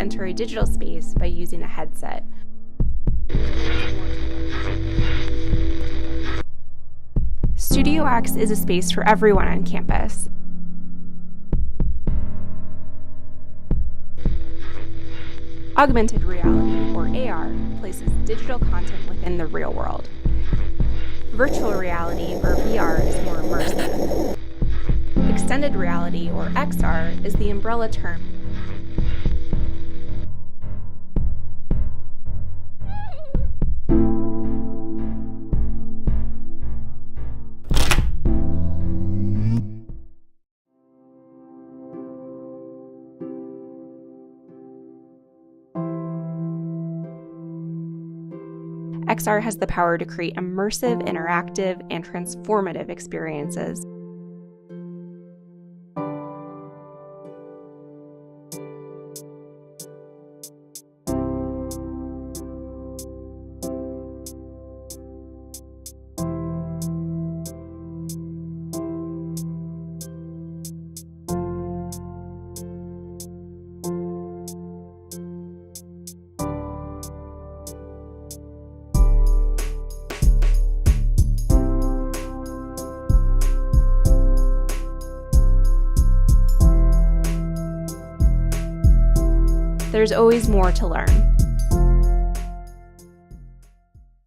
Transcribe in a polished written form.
enter a digital space by using a headset. Studio X is a space for everyone on campus. Augmented reality, or AR, places digital content within the real world. Virtual reality, or VR, is more immersive. Extended reality, or XR, is the umbrella term. XR has the power to create immersive, interactive, and transformative experiences. There's always more to learn.